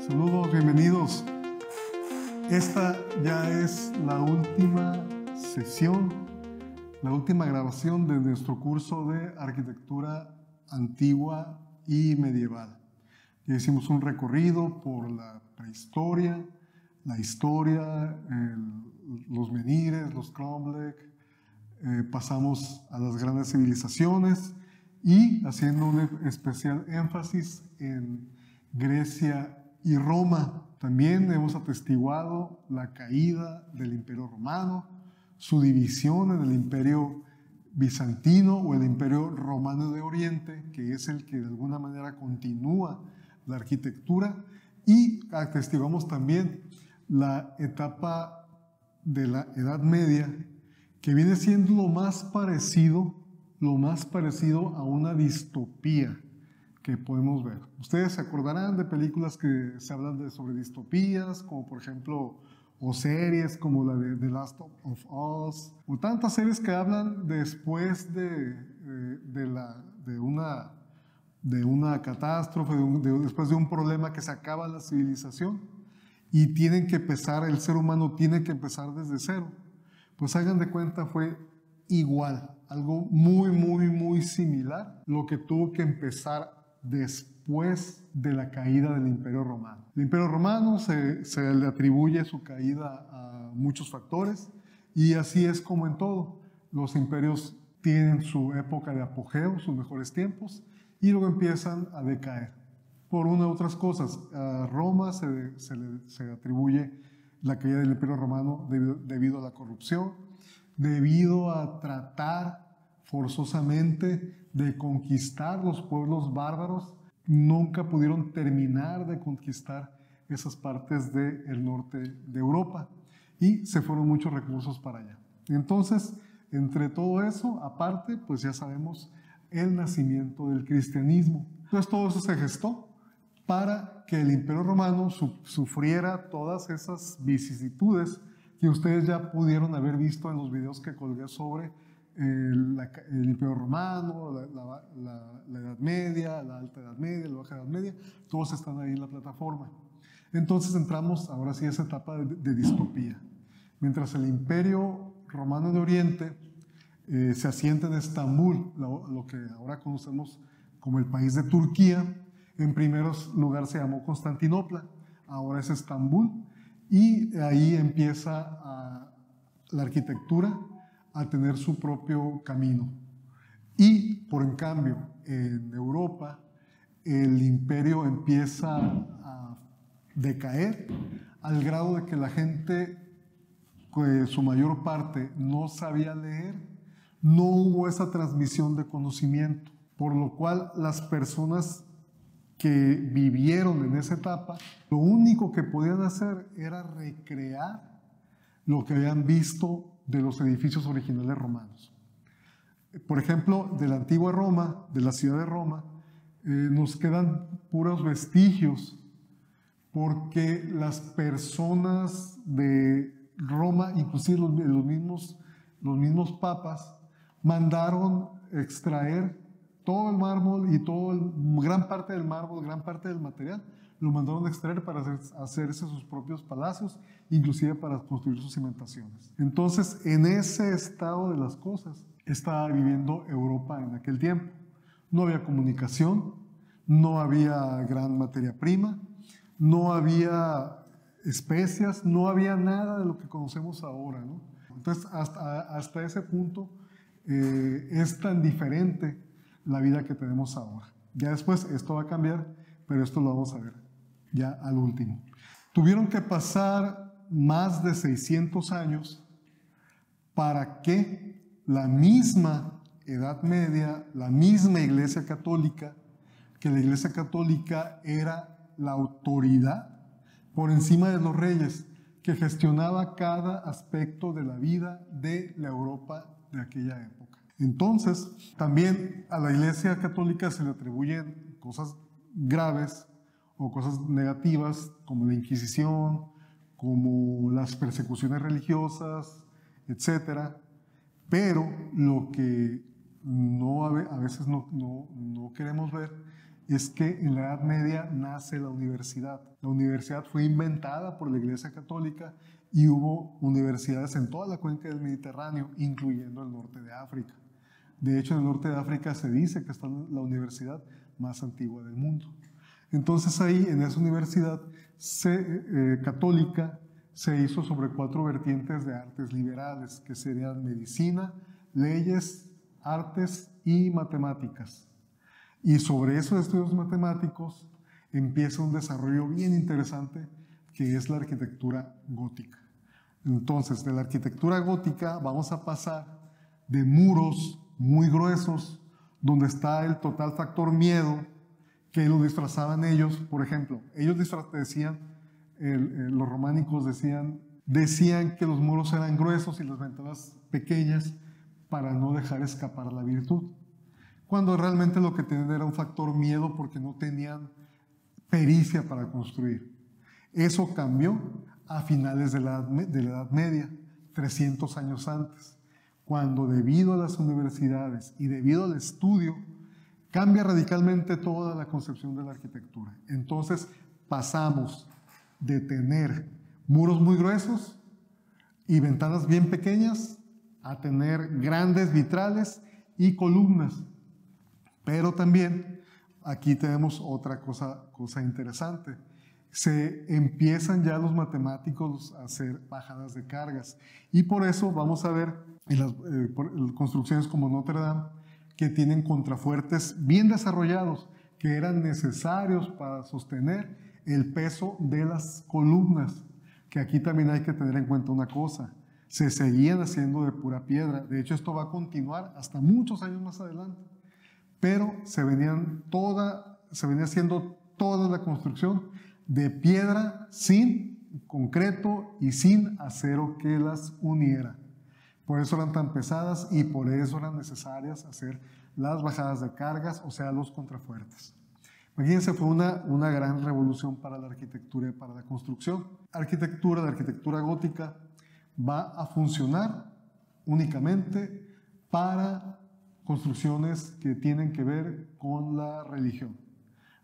Saludos, bienvenidos. Esta ya es la última sesión, la última grabación de nuestro curso de arquitectura antigua y medieval. Ya hicimos un recorrido por la prehistoria, la historia, los menhires, los cromlech, pasamos a las grandes civilizaciones y haciendo un especial énfasis en Grecia y Roma. También hemos atestiguado la caída del Imperio Romano, su división en el Imperio Bizantino o el Imperio Romano de Oriente, que es el que de alguna manera continúa la arquitectura, y atestiguamos también la etapa de la Edad Media, que viene siendo lo más parecido a una distopía que podemos ver. Ustedes se acordarán de películas que se hablan sobre distopías, como por ejemplo, o series como la de The Last of Us, o tantas series que hablan después de una catástrofe, después de un problema que se acaba la civilización y el ser humano tiene que empezar desde cero. Pues hagan de cuenta, fue igual, algo muy similar, lo que tuvo que empezar después de la caída del Imperio Romano. El Imperio Romano se le atribuye su caída a muchos factores y así es como en todo. Los imperios tienen su época de apogeo, sus mejores tiempos, y luego empiezan a decaer por una u otras cosas. A Roma se le atribuye la caída del Imperio Romano debido a la corrupción, debido a tratar forzosamente de conquistar los pueblos bárbaros. Nunca pudieron terminar de conquistar esas partes del norte de Europa y se fueron muchos recursos para allá. Entonces, entre todo eso, aparte, pues ya sabemos el nacimiento del cristianismo. Entonces todo eso se gestó para que el Imperio Romano sufriera todas esas vicisitudes que ustedes ya pudieron haber visto en los videos que colgué sobre el Imperio Romano, la Edad Media, la Alta Edad Media, la Baja Edad Media, todos están ahí en la plataforma. Entonces entramos ahora sí a esa etapa de distopía. Mientras el Imperio Romano de Oriente se asienta en Estambul, lo que ahora conocemos como el país de Turquía. En primer lugar se llamó Constantinopla, ahora es Estambul, y ahí empieza la arquitectura a tener su propio camino. Y por en cambio, en Europa, el imperio empieza a decaer al grado de que la gente, pues, su mayor parte no sabía leer, no hubo esa transmisión de conocimiento, por lo cual las personas que vivieron en esa etapa, lo único que podían hacer era recrear lo que habían visto de los edificios originales romanos. Por ejemplo, de la antigua Roma, de la ciudad de Roma, nos quedan puros vestigios, porque las personas de Roma, inclusive los mismos papas, mandaron extraer todo el mármol y gran parte del mármol, gran parte del material, lo mandaron a extraer para hacerse sus propios palacios, inclusive para construir sus cimentaciones. Entonces, en ese estado de las cosas estaba viviendo Europa en aquel tiempo. No había comunicación, no había gran materia prima, no había especias, no había nada de lo que conocemos ahora, ¿no? Entonces, hasta ese punto es tan diferente la vida que tenemos ahora. Ya después esto va a cambiar, pero esto lo vamos a ver ya al último. Tuvieron que pasar más de 600 años para que la misma Edad Media, la misma Iglesia Católica, que la Iglesia Católica era la autoridad por encima de los reyes, que gestionaba cada aspecto de la vida de la Europa de aquella época. Entonces, también a la Iglesia Católica se le atribuyen cosas graves o cosas negativas, como la Inquisición, como las persecuciones religiosas, etc. Pero lo que a veces no queremos ver es que en la Edad Media nace la universidad. La universidad fue inventada por la Iglesia Católica y hubo universidades en toda la cuenca del Mediterráneo, incluyendo el norte de África. De hecho, en el norte de África se dice que está la universidad más antigua del mundo. Entonces ahí, en esa universidad católica, se hizo sobre 4 vertientes de artes liberales, que serían medicina, leyes, artes y matemáticas. Y sobre esos estudios matemáticos empieza un desarrollo bien interesante, que es la arquitectura gótica. Entonces, de la arquitectura gótica vamos a pasar de muros muy gruesos, donde está el total factor miedo, que lo disfrazaban ellos. Por ejemplo, ellos decían, los románicos decían que los muros eran gruesos y las ventanas pequeñas para no dejar escapar la virtud, cuando realmente lo que tenían era un factor miedo porque no tenían pericia para construir. Eso cambió a finales de la Edad Media, 300 años antes, cuando debido a las universidades y debido al estudio, cambia radicalmente toda la concepción de la arquitectura. Entonces pasamos de tener muros muy gruesos y ventanas bien pequeñas a tener grandes vitrales y columnas. Pero también aquí tenemos otra cosa interesante. Se empiezan ya los matemáticos a hacer bajadas de cargas, y por eso vamos a ver en las construcciones como Notre Dame, que tienen contrafuertes bien desarrollados, que eran necesarios para sostener el peso de las columnas. Que aquí también hay que tener en cuenta una cosa: se seguían haciendo de pura piedra. De hecho, esto va a continuar hasta muchos años más adelante, pero se venía haciendo toda la construcción de piedra, sin concreto y sin acero que las uniera. Por eso eran tan pesadas y por eso eran necesarias hacer las bajadas de cargas, o sea, los contrafuertes. Imagínense, fue una gran revolución para la arquitectura y para la construcción. La arquitectura gótica va a funcionar únicamente para construcciones que tienen que ver con la religión.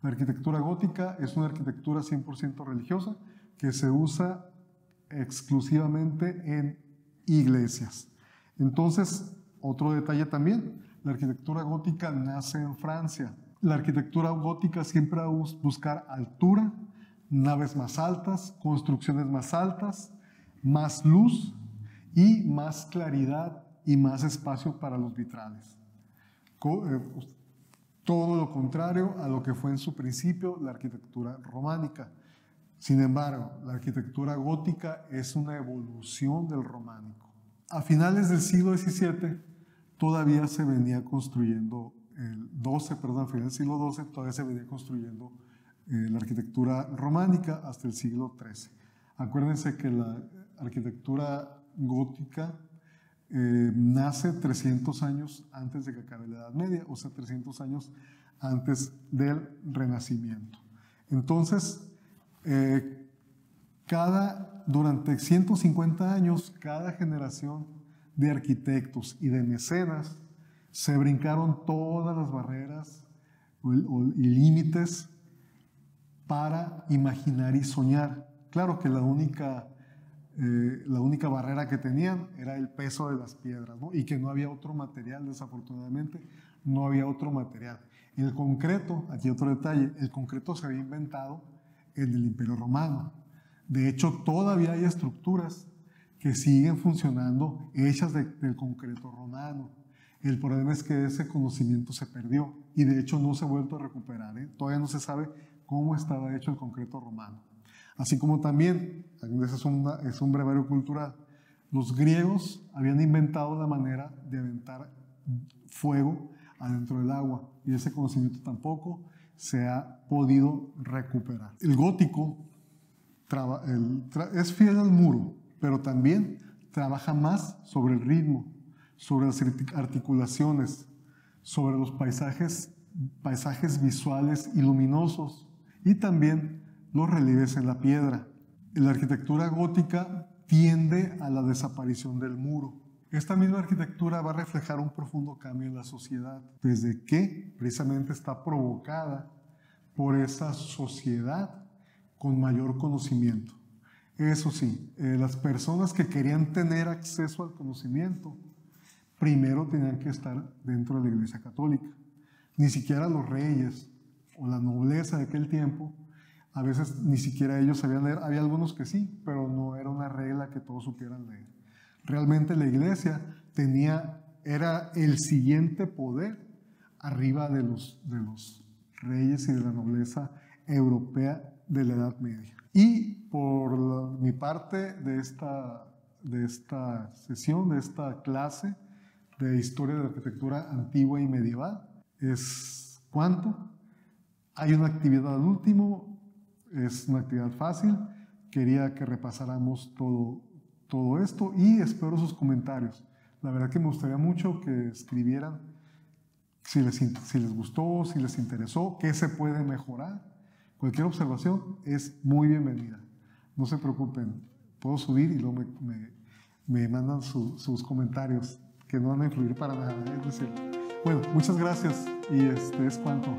La arquitectura gótica es una arquitectura 100% religiosa que se usa exclusivamente en iglesias. Entonces, otro detalle también: la arquitectura gótica nace en Francia. La arquitectura gótica siempre va a buscar altura, naves más altas, construcciones más altas, más luz y más claridad y más espacio para los vitrales. Todo lo contrario a lo que fue en su principio la arquitectura románica. Sin embargo, la arquitectura gótica es una evolución del románico. A finales del siglo XVII todavía se venía construyendo, a finales del siglo XII todavía se venía construyendo la arquitectura románica hasta el siglo XIII. Acuérdense que la arquitectura gótica nace 300 años antes de que acabe la Edad Media, o sea, 300 años antes del Renacimiento. Entonces, durante 150 años, cada generación de arquitectos y de mecenas se brincaron todas las barreras y límites para imaginar y soñar. Claro que la única barrera que tenían era el peso de las piedras, ¿no? Y que no había otro material, desafortunadamente, no había otro material. El concreto, aquí otro detalle: el concreto se había inventado en el Imperio Romano. De hecho, todavía hay estructuras que siguen funcionando hechas del concreto romano. El problema es que ese conocimiento se perdió y de hecho no se ha vuelto a recuperar, ¿eh? Todavía no se sabe cómo estaba hecho el concreto romano. Así como también, es un brevario cultural, los griegos habían inventado la manera de aventar fuego adentro del agua, y ese conocimiento tampoco se ha podido recuperar. El gótico es fiel al muro, pero también trabaja más sobre el ritmo, sobre las articulaciones, sobre los paisajes visuales y luminosos, y también los relieves en la piedra. La arquitectura gótica tiende a la desaparición del muro. Esta misma arquitectura va a reflejar un profundo cambio en la sociedad, desde que precisamente está provocada por esa sociedad con mayor conocimiento. Eso sí, las personas que querían tener acceso al conocimiento, primero tenían que estar dentro de la Iglesia Católica. Ni siquiera los reyes o la nobleza de aquel tiempo, a veces ni siquiera ellos sabían leer. Había algunos que sí, pero no era una regla que todos supieran leer. Realmente la Iglesia era el siguiente poder arriba de los reyes y de la nobleza europea de la Edad Media. Y por mi parte de esta sesión, de esta clase de historia de la arquitectura antigua y medieval, es cuanto. Hay una actividad al último, es una actividad fácil. Quería que repasáramos todo esto y espero sus comentarios. La verdad que me gustaría mucho que escribieran si les gustó, si les interesó, qué se puede mejorar. Cualquier observación es muy bienvenida. No se preocupen, puedo subir y luego me mandan sus comentarios, que no van a influir para nada. Es decir, bueno, muchas gracias y es cuanto.